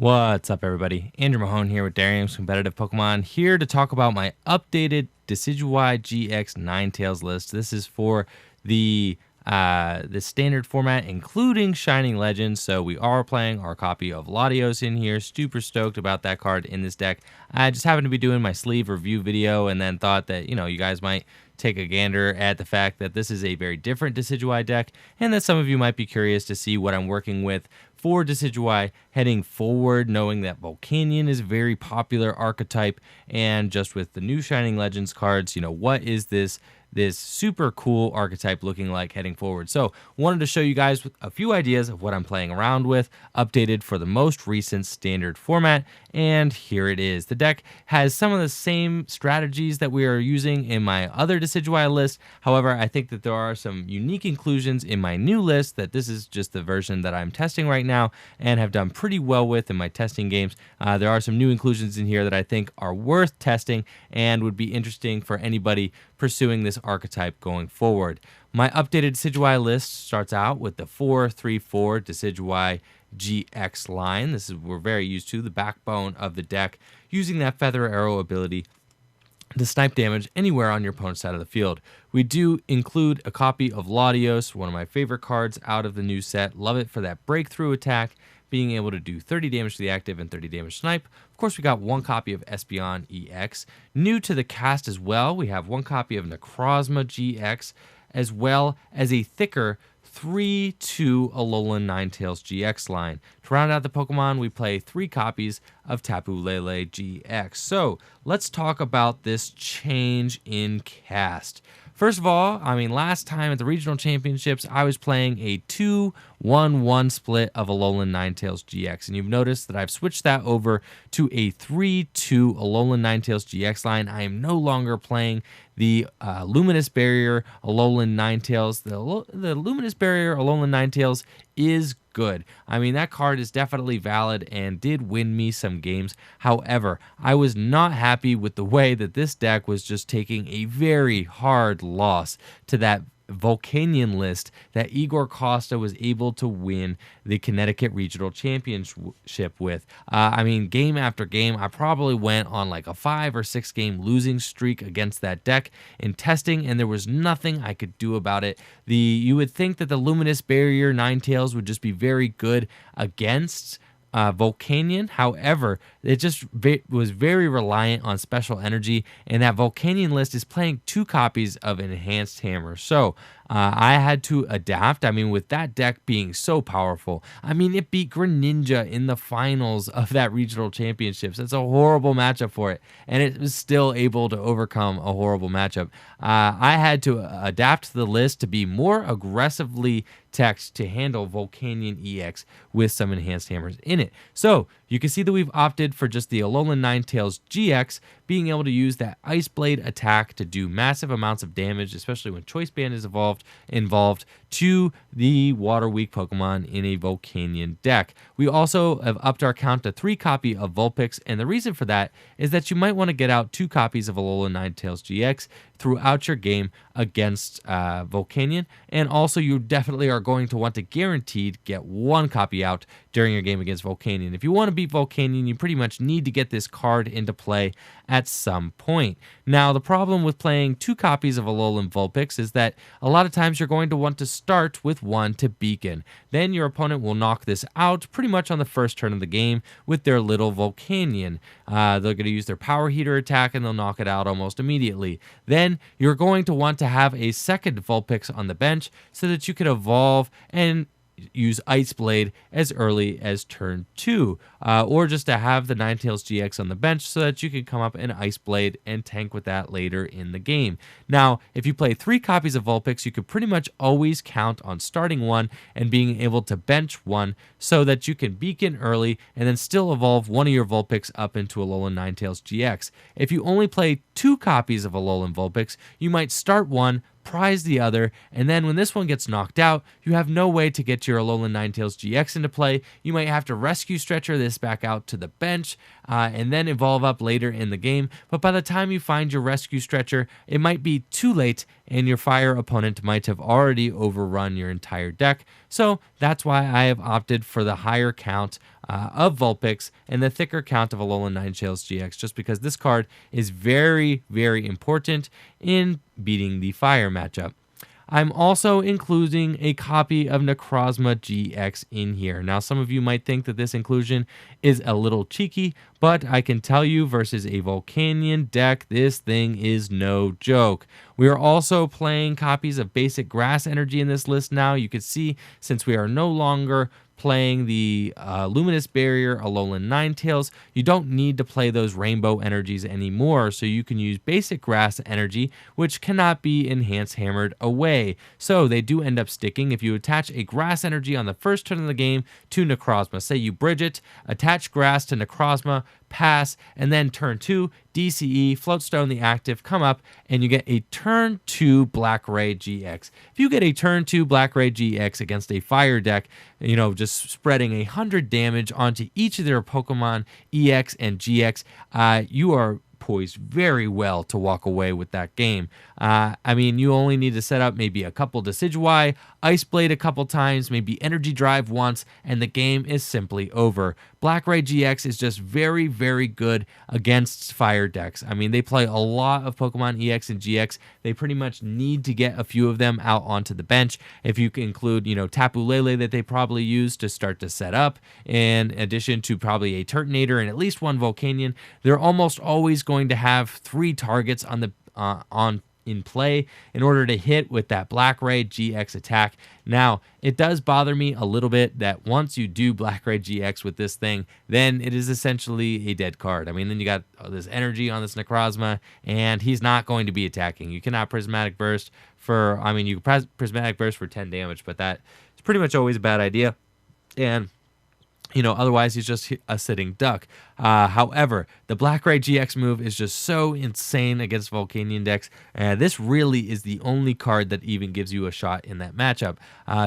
What's up, everybody? Andrew Mahone here with Darium's Competitive Pokemon, here to talk about my updated Decidueye GX Ninetales list. This is for the standard format, including Shining Legends. So we are playing our copy of Latios in here. Super stoked about that card in this deck. I just happened to be doing my sleeve review video and then thought that, you guys might take a gander at the fact that this is a very different Decidueye deck, and that some of you might be curious to see what I'm working with for Decidueye heading forward, knowing that Volcanion is a very popular archetype, and just with the new Shining Legends cards, what is this super cool archetype looking like heading forward. So wanted to show you guys a few ideas of what I'm playing around with, updated for the most recent standard format, and here it is. The deck has some of the same strategies that we are using in my other Decidueye list. However, I think that there are some unique inclusions in my new list that this is just the version that I'm testing right now and have done pretty well with in my testing games. There are some new inclusions in here that I think are worth testing and would be interesting for anybody pursuing this archetype going forward. My updated Decidueye list starts out with the 4-3-4 Decidueye GX line. This is we're very used to, the backbone of the deck, using that Feather Arrow ability to snipe damage anywhere on your opponent's side of the field. We do include a copy of Latios, one of my favorite cards out of the new set. Love it for that breakthrough attack, being able to do 30 damage to the active and 30 damage snipe. Of course, we got one copy of Espeon EX. New to the cast as well, we have one copy of Necrozma GX, as well as a thicker 3-2 Alolan Ninetales GX line. To round out the Pokemon, we play 3 copies of Tapu Lele GX. So let's talk about this change in cast. First of all, last time at the regional championships, I was playing a 2-1-1 split of Alolan Ninetales GX, and you've noticed that I've switched that over to a 3-2 Alolan Ninetales GX line. I am no longer playing the Luminous Barrier Alolan Ninetales. The Luminous Barrier Alolan Ninetales is good. That card is definitely valid and did win me some games. However, I was not happy with the way that this deck was just taking a very hard loss to that Volcanion list that Igor Costa was able to win the Connecticut Regional Championship with. Game after game, I probably went on like a 5 or 6 game losing streak against that deck in testing, and there was nothing I could do about it. You would think that the Luminous Barrier Ninetales would just be very good against Volcanion. However, it just was very reliant on special energy, and that Volcanion list is playing 2 copies of Enhanced Hammer. So I had to adapt. With that deck being so powerful, it beat Greninja in the finals of that regional championships. It's a horrible matchup for it, and it was still able to overcome a horrible matchup. I had to adapt the list to be more aggressively text to handle Volcanion EX with some Enhanced Hammers in it. So you can see that we've opted for just the Alolan Ninetales GX, being able to use that Ice Blade attack to do massive amounts of damage, especially when Choice Band is involved to the Water Weak Pokemon in a Volcanion deck. We also have upped our count to 3 copy of Vulpix, and the reason for that is that you might want to get out 2 copies of Alolan Ninetales GX throughout your game against Volcanion, and also you definitely are going to want to guaranteed get 1 copy out during your game against Volcanion. If you want to beat Volcanion, you pretty much need to get this card into play at some point. Now, the problem with playing 2 copies of Alolan Vulpix is that a lot of times you're going to want to start with 1 to beacon. Then your opponent will knock this out pretty much on the first turn of the game with their little Volcanion. They're going to use their Power Heater attack and they'll knock it out almost immediately. Then you're going to want to have a second Vulpix on the bench so that you can evolve and use Ice Blade as early as turn 2, or just to have the Ninetales GX on the bench so that you can come up and Ice Blade and tank with that later in the game. Now, if you play 3 copies of Vulpix, you could pretty much always count on starting 1 and being able to bench 1 so that you can beacon early and then still evolve one of your Vulpix up into Alolan Ninetales GX. If you only play 2 copies of Alolan Vulpix, you might start 1, prize the other, and then when this one gets knocked out, you have no way to get your Alolan Ninetales GX into play. You might have to rescue stretcher this back out to the bench and then evolve up later in the game, but by the time you find your rescue stretcher, it might be too late and your fire opponent might have already overrun your entire deck. So that's why I have opted for the higher count of Vulpix and the thicker count of Alolan Ninetales GX, just because this card is very, very important in beating the fire matchup. I'm also including a copy of Necrozma GX in here. Now, some of you might think that this inclusion is a little cheeky, but I can tell you versus a Volcanion deck, this thing is no joke. We are also playing copies of basic grass energy in this list now. You can see, since we are no longer playing the Luminous Barrier Alolan Ninetales, you don't need to play those rainbow energies anymore, so you can use basic grass energy, which cannot be enhanced hammered away. So they do end up sticking if you attach a grass energy on the first turn of the game to Necrozma. Say you bridge it, attach grass to Necrozma, pass, and then turn 2, DCE, Floatstone the active, come up, and you get a turn 2 Black Ray GX. If you get a turn 2 Black Ray GX against a fire deck, just spreading 100 damage onto each of their Pokemon EX and GX, you are poised very well to walk away with that game. You only need to set up maybe a couple Decidueye, Ice Blade a couple times, maybe Energy Drive once, and the game is simply over. Black Ray GX is just very, very good against fire decks. They play a lot of Pokemon EX and GX. They pretty much need to get a few of them out onto the bench. If you can include, Tapu Lele that they probably use to start to set up, in addition to probably a Turtonator and at least one Volcanion, they're almost always going to have 3 targets on the in play in order to hit with that Black Ray GX attack. Now, it does bother me a little bit that once you do Black Ray GX with this thing, then it is essentially a dead card. Then you got this energy on this Necrozma, and he's not going to be attacking. You cannot Prismatic Burst for, you can Prismatic Burst for 10 damage, but that is pretty much always a bad idea. And otherwise he's just a sitting duck. However, the Black Ray GX move is just so insane against Volcanion decks. This really is the only card that even gives you a shot in that matchup.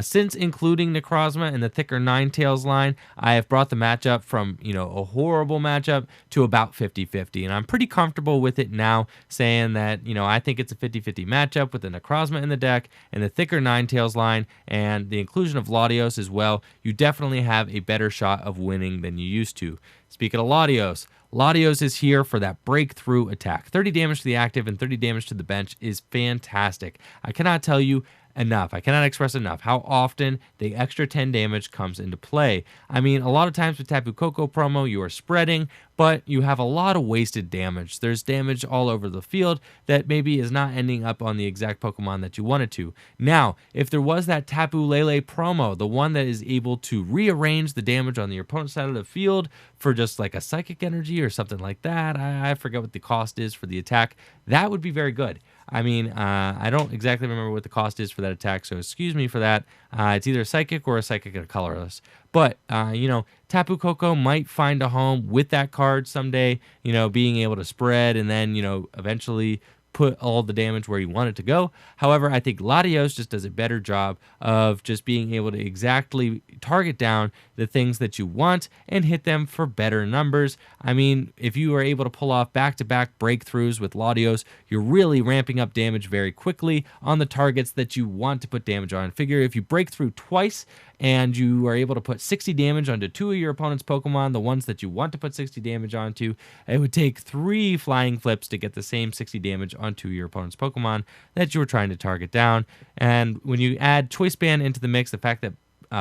Since including Necrozma in the thicker Ninetales line, I have brought the matchup from, a horrible matchup to about 50-50. And I'm pretty comfortable with it now, saying that, I think it's a 50-50 matchup with the Necrozma in the deck and the thicker Ninetales line and the inclusion of Latios as well. You definitely have a better shot of winning than you used to. Speaking of Latios, Latios is here for that breakthrough attack. 30 damage to the active and 30 damage to the bench is fantastic. I cannot tell you enough. I cannot express enough how often the extra 10 damage comes into play. A lot of times with Tapu Koko promo, you are spreading, but you have a lot of wasted damage. There's damage all over the field that maybe is not ending up on the exact Pokemon that you wanted to. Now, if there was that Tapu Lele promo, the one that is able to rearrange the damage on the opponent's side of the field for just like a Psychic Energy or something like that, I forget what the cost is for the attack, that would be very good. I don't exactly remember what the cost is for that attack, so excuse me for that. It's either a Psychic or a Psychic and a Colorless. But, Tapu Koko might find a home with that card someday, being able to spread and then, eventually put all the damage where you want it to go. However, I think Latios just does a better job of just being able to exactly target down the things that you want and hit them for better numbers. If you are able to pull off back-to-back breakthroughs with Latios, you're really ramping up damage very quickly on the targets that you want to put damage on. Figure if you break through twice and you are able to put 60 damage onto 2 of your opponent's Pokemon, the ones that you want to put 60 damage onto, it would take 3 flying flips to get the same 60 damage onto your opponent's Pokemon that you were trying to target down. And when you add Choice Band into the mix, the fact that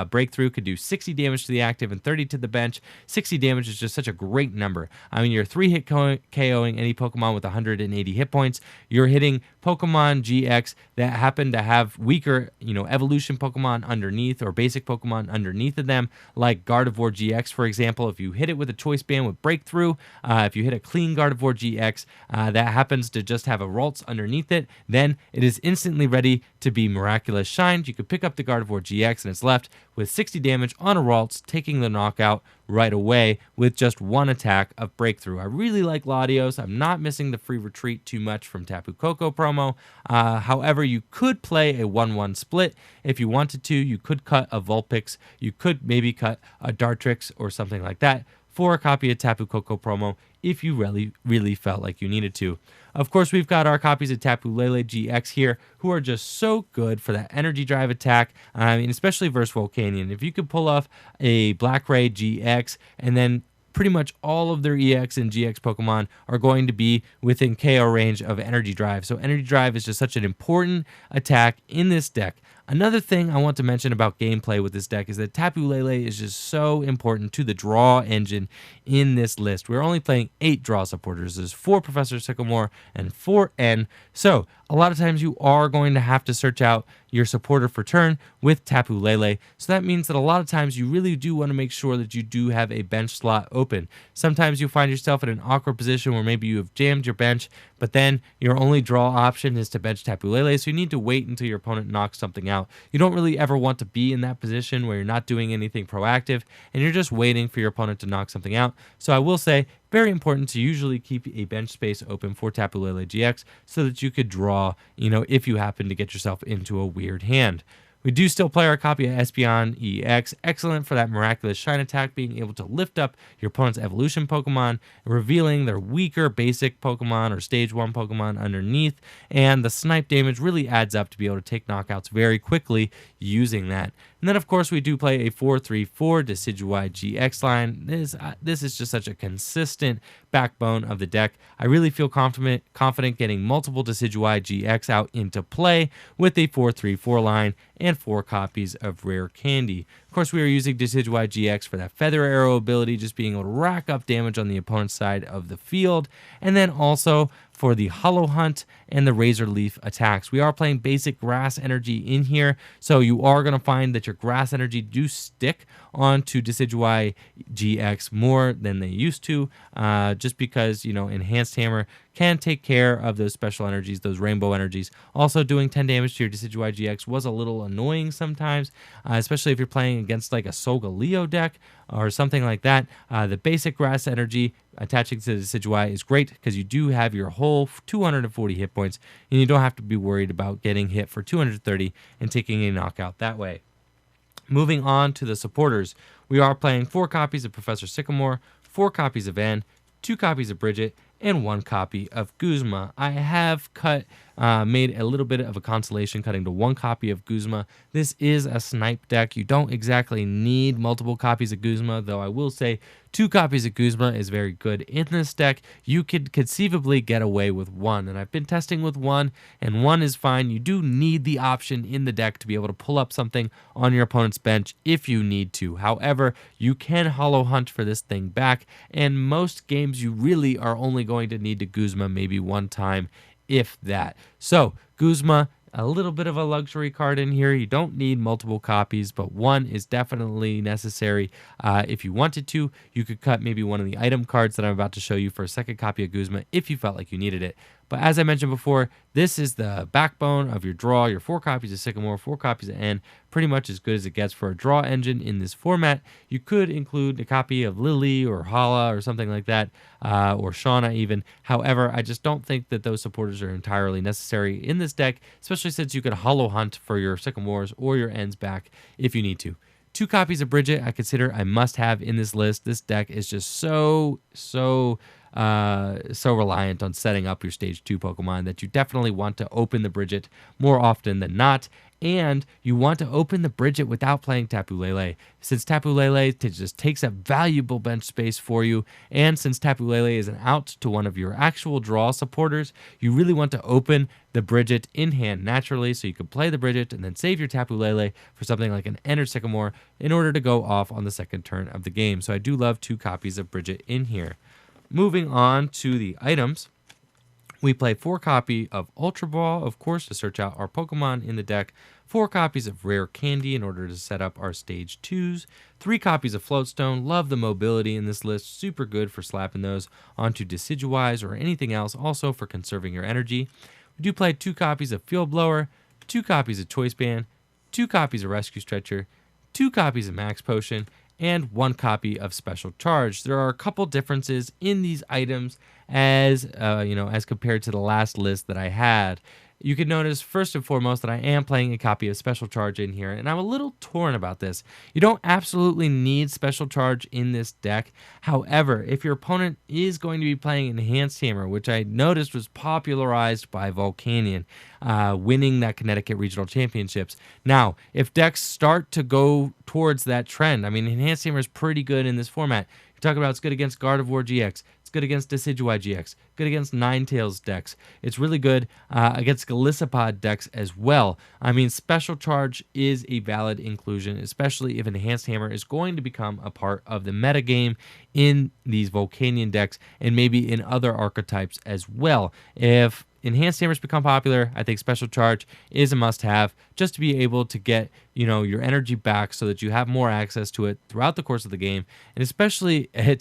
Breakthrough could do 60 damage to the active and 30 to the bench. 60 damage is just such a great number. You're 3-hit KOing any Pokemon with 180 hit points. You're hitting Pokemon GX that happen to have weaker, evolution Pokemon underneath or basic Pokemon underneath of them, like Gardevoir GX, for example. If you hit it with a Choice Band with Breakthrough, if you hit a clean Gardevoir GX that happens to just have a Ralts underneath it, then it is instantly ready to be Miraculous Shined. You could pick up the Gardevoir GX and it's left with 60 damage on a Ralts, taking the knockout right away with just one attack of Breakthrough. I really like Latios. I'm not missing the free retreat too much from Tapu Koko promo. However, you could play a 1-1 split if you wanted to. You could cut a Vulpix. You could maybe cut a Dartrix or something like that. for a copy of Tapu Koko promo if you really felt like you needed to. Of course, we've got our copies of Decidueye GX here, who are just so good for that energy drive attack. I mean, especially versus Volcanion. If you could pull off a Black Ray GX and then pretty much all of their EX and GX Pokemon are going to be within KO range of Energy Drive. So Energy Drive is just such an important attack in this deck. Another thing I want to mention about gameplay with this deck is that Tapu Lele is just so important to the draw engine in this list. We're only playing 8 draw supporters. There's 4 Professor Sycamore and 4 N. So a lot of times you are going to have to search out your supporter for turn with Tapu Lele. So that means that a lot of times you really do want to make sure that you do have a bench slot open. Sometimes you find yourself in an awkward position where maybe you have jammed your bench, but then your only draw option is to bench Tapu Lele, so you need to wait until your opponent knocks something out. You don't really ever want to be in that position where you're not doing anything proactive and you're just waiting for your opponent to knock something out. So I will say, very important to usually keep a bench space open for Tapu Lele GX so that you could draw, if you happen to get yourself into a weird hand. We do still play our copy of Espeon EX, excellent for that miraculous shine attack, being able to lift up your opponent's evolution Pokemon, revealing their weaker basic Pokemon or stage 1 Pokemon underneath, and the snipe damage really adds up to be able to take knockouts very quickly using that. And then, of course, we do play a 4-3-4 Decidueye GX line. This is just such a consistent backbone of the deck. I really feel confident getting multiple Decidueye GX out into play with a 4-3-4 line and 4 copies of Rare Candy. Of course, we are using Decidueye GX for that Feather Arrow ability, just being able to rack up damage on the opponent's side of the field, and then also for the Hollow Hunt and the Razor Leaf attacks. We are playing basic grass energy in here, so you are going to find that your grass energy do stick onto Decidueye GX more than they used to, just because, Enhanced Hammer can take care of those special energies, those rainbow energies. Also, doing 10 damage to your Decidueye GX was a little annoying sometimes, especially if you're playing against like a Solgaleo deck or something like that. The basic grass energy attaching to the Decidueye is great because you do have your whole 240 hit points, and you don't have to be worried about getting hit for 230 and taking a knockout that way. Moving on to the supporters, we are playing 4 copies of Professor Sycamore, 4 copies of Anne, 2 copies of Bridget, and 1 copy of Guzma. I have made a little bit of a consolation cutting to 1 copy of Guzma. This is a snipe deck. You don't exactly need multiple copies of Guzma, though I will say 2 copies of Guzma is very good in this deck. You could conceivably get away with 1, and I've been testing with 1, and 1 is fine. You do need the option in the deck to be able to pull up something on your opponent's bench if you need to. However, you can Hollow Hunt for this thing back, and most games you really are only going to need to Guzma maybe 1 time, if that. So, Guzma, a little bit of a luxury card in here. You don't need multiple copies, but 1 is definitely necessary. If you wanted to, you could cut maybe one of the item cards that I'm about to show you for a second copy of Guzma if you felt like you needed it. But as I mentioned before, this is the backbone of your draw. Your 4 copies of Sycamore, 4 copies of N, pretty much as good as it gets for a draw engine in this format. You could include a copy of Lily or Hala or something like that, or Shauna even. However, I just don't think that those supporters are entirely necessary in this deck, especially since you could Hollow Hunt for your Sycamores or your Ns back if you need to. 2 copies of Bridget I consider I must have in this list. This deck is just so reliant on setting up your stage 2 Pokemon that you definitely want to open the Bridget more often than not. And you want to open the Bridget without playing Tapu Lele, since Tapu Lele just takes up valuable bench space for you, and since Tapu Lele is an out to one of your actual draw supporters, you really want to open the Bridget in hand naturally, so you can play the Bridget and then save your Tapu Lele for something like an Ender Sycamore in order to go off on the second turn of the game. So I do love 2 copies of Bridget in here. Moving on to the items, we play 4 copies of Ultra Ball, of course, to search out our Pokemon in the deck, 4 copies of Rare Candy in order to set up our Stage 2s, 3 copies of Floatstone, love the mobility in this list, super good for slapping those onto Decidueyes or anything else, also for conserving your energy. We do play 2 copies of Field Blower, 2 copies of Choice Band, 2 copies of Rescue Stretcher, 2 copies of Max Potion, and 1 copy of Special Charge. There are a couple differences in these items as compared to the last list that I had. you can notice first and foremost that I am playing a copy of Special Charge in here, and I'm a little torn about this. You don't absolutely need Special Charge in this deck. However, if your opponent is going to be playing Enhanced Hammer, which I noticed was popularized by Volcanion, winning that Connecticut Regional Championships. Now, if decks start to go towards that trend, I mean, Enhanced Hammer is pretty good in this format. You're talking about it's good against Gardevoir GX. It's good against Decidueye GX. Good against Ninetales decks. It's really good against Galissapod decks as well. I mean, Special Charge is a valid inclusion, especially if Enhanced Hammer is going to become a part of the metagame in these Volcanion decks and maybe in other archetypes as well. If Enhanced Hammers become popular, I think Special Charge is a must-have just to be able to get, your energy back so that you have more access to it throughout the course of the game. And it's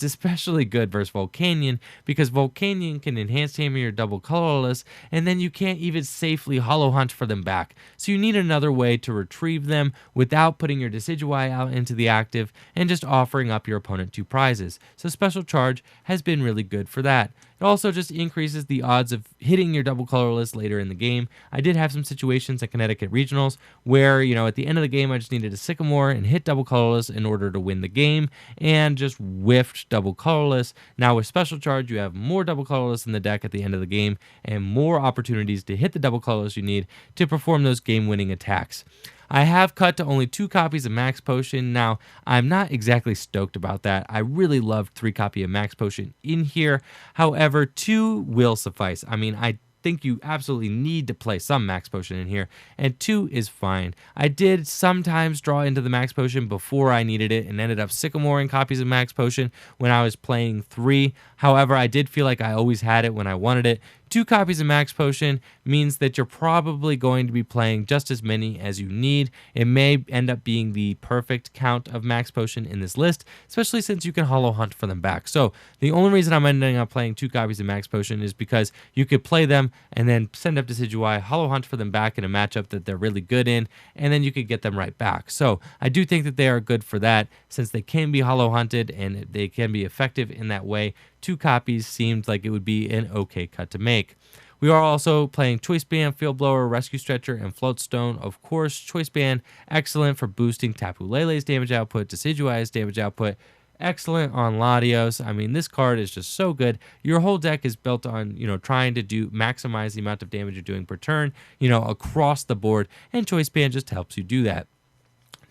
especially good versus Volcanion because Volcanion can Enhanced Hammer your double colorless, and then you can't even safely Hollow Hunt for them back. So you need another way to retrieve them without putting your Decidueye out into the active and just offering up your opponent 2 prizes. So Special Charge has been really good for that. It also just increases the odds of hitting your double colorless later in the game. I did have some situations at Connecticut Regionals where, at the end of the game, I just needed a Sycamore and hit double colorless in order to win the game and just whiffed double colorless. Now with Special Charge, you have more double colorless in the deck at the end of the game and more opportunities to hit the double colorless you need to perform those game-winning attacks. I have cut to only 2 copies of Max Potion. Now, I'm not exactly stoked about that. I really loved 3 copy of Max Potion in here. However, 2 will suffice. I mean, I think you absolutely need to play some Max Potion in here, and 2 is fine. I did sometimes draw into the Max Potion before I needed it and ended up Sycamoring copies of Max Potion when I was playing 3. However, I did feel like I always had it when I wanted it. 2 copies of Max Potion means that you're probably going to be playing just as many as you need. It may end up being the perfect count of Max Potion in this list, especially since you can Hollow Hunt for them back. So the only reason I'm ending up playing 2 copies of Max Potion is because you could play them and then send up Decidueye, Hollow Hunt for them back in a matchup that they're really good in, and then you could get them right back. So I do think that they are good for that, since they can be Hollow Hunted and they can be effective in that way. 2 copies seemed like it would be an okay cut to make. We are also playing Choice Band, Field Blower, Rescue Stretcher, and Floatstone. Of course, Choice Band, excellent for boosting Tapu Lele's damage output, Decidueye's damage output. Excellent on Latios. I mean, this card is just so good. Your whole deck is built on, trying to maximize the amount of damage you're doing per turn, across the board, and Choice Band just helps you do that.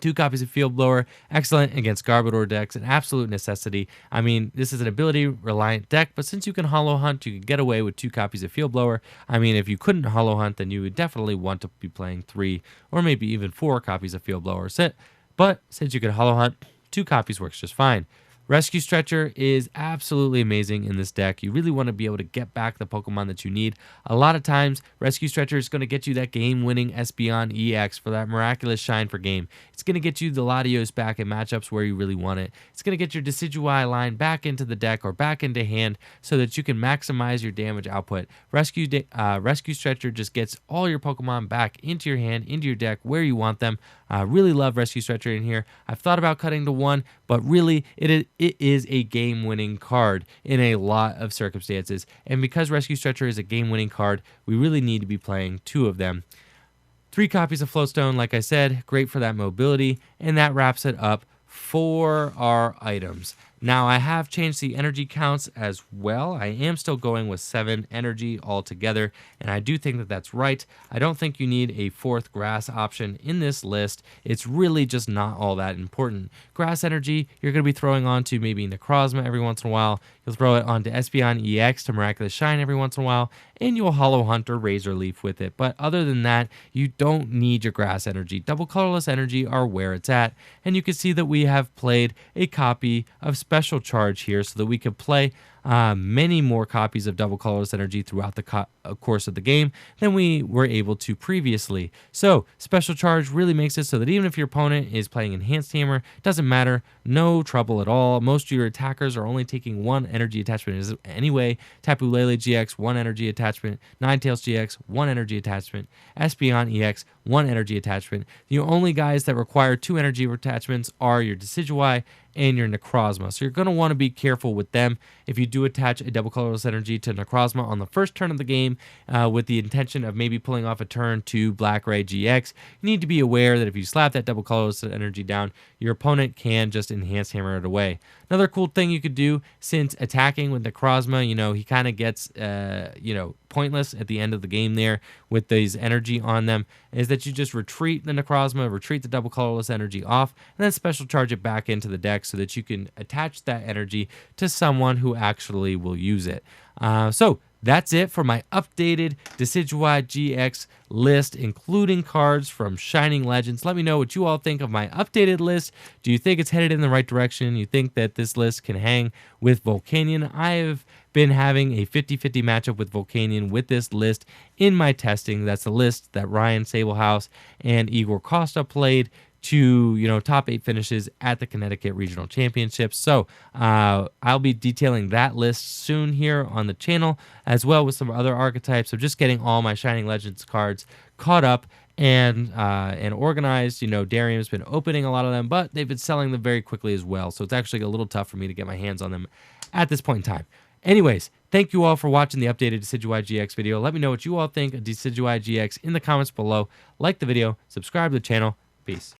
2 copies of Field Blower, excellent against Garbodor decks, an absolute necessity. I mean, this is an ability-reliant deck, but since you can Hollow Hunt, you can get away with 2 copies of Field Blower. I mean, if you couldn't Hollow Hunt, then you would definitely want to be playing 3 or maybe even 4 copies of Field Blower. But since you can Hollow Hunt, 2 copies works just fine. Rescue Stretcher is absolutely amazing in this deck. You really want to be able to get back the Pokemon that you need. A lot of times, Rescue Stretcher is going to get you that game-winning Espeon EX for that miraculous shine for game. It's going to get you the Latios back in matchups where you really want it. It's going to get your Decidueye line back into the deck or back into hand so that you can maximize your damage output. Rescue Stretcher just gets all your Pokemon back into your hand, into your deck, where you want them. Really love Rescue Stretcher in here. I've thought about cutting to 1, but really, it is a game-winning card in a lot of circumstances. And because Rescue Stretcher is a game-winning card, we really need to be playing 2 of them. 3 copies of Floatstone, like I said, great for that mobility. And that wraps it up for our items. Now, I have changed the energy counts as well. I am still going with 7 energy altogether, and I do think that that's right. I don't think you need a 4th grass option in this list. It's really just not all that important. Grass energy, you're going to be throwing onto maybe Necrozma every once in a while. You'll throw it onto Espeon EX to Miraculous Shine every once in a while, and you'll Hollow Hunt or Razor Leaf with it. But other than that, you don't need your grass energy. Double colorless energy are where it's at, and you can see that we have played a copy of Special Charge here so that we could play many more copies of Double Colorless Energy throughout the course of the game than we were able to previously. So Special Charge really makes it so that even if your opponent is playing Enhanced Hammer, doesn't matter, no trouble at all. Most of your attackers are only taking 1 energy attachment anyway. Tapu Lele GX, 1 energy attachment. Ninetales GX, 1 energy attachment. Espeon EX, 1 energy attachment. The only guys that require 2 energy attachments are your Decidueye and your Necrozma. So you're going to want to be careful with them. If you do attach a double colorless energy to Necrozma on the first turn of the game with the intention of maybe pulling off a turn to Black-Ray GX, you need to be aware that if you slap that double colorless energy down, your opponent can just enhance hammer it away. Another cool thing you could do, since attacking with Necrozma, he kind of gets, pointless at the end of the game there with these energy on them, is that you just retreat the Necrozma, retreat the double colorless energy off, and then special charge it back into the deck so that you can attach that energy to someone who actually will use it. So that's it for my updated Decidueye GX list, including cards from Shining Legends. Let me know what you all think of my updated list. Do you think it's headed in the right direction? You think that this list can hang with Volcanion? I have been having a 50-50 matchup with Volcanion with this list in my testing. That's the list that Ryan Sablehouse and Igor Costa played to top 8 finishes at the Connecticut Regional Championships. So I'll be detailing that list soon here on the channel, as well with some other archetypes. So just getting all my Shining Legends cards caught up and organized. Darium's been opening a lot of them, but they've been selling them very quickly as well. So it's actually a little tough for me to get my hands on them at this point in time. Anyways, thank you all for watching the updated Decidueye GX video. Let me know what you all think of Decidueye GX in the comments below. Like the video, subscribe to the channel. Peace.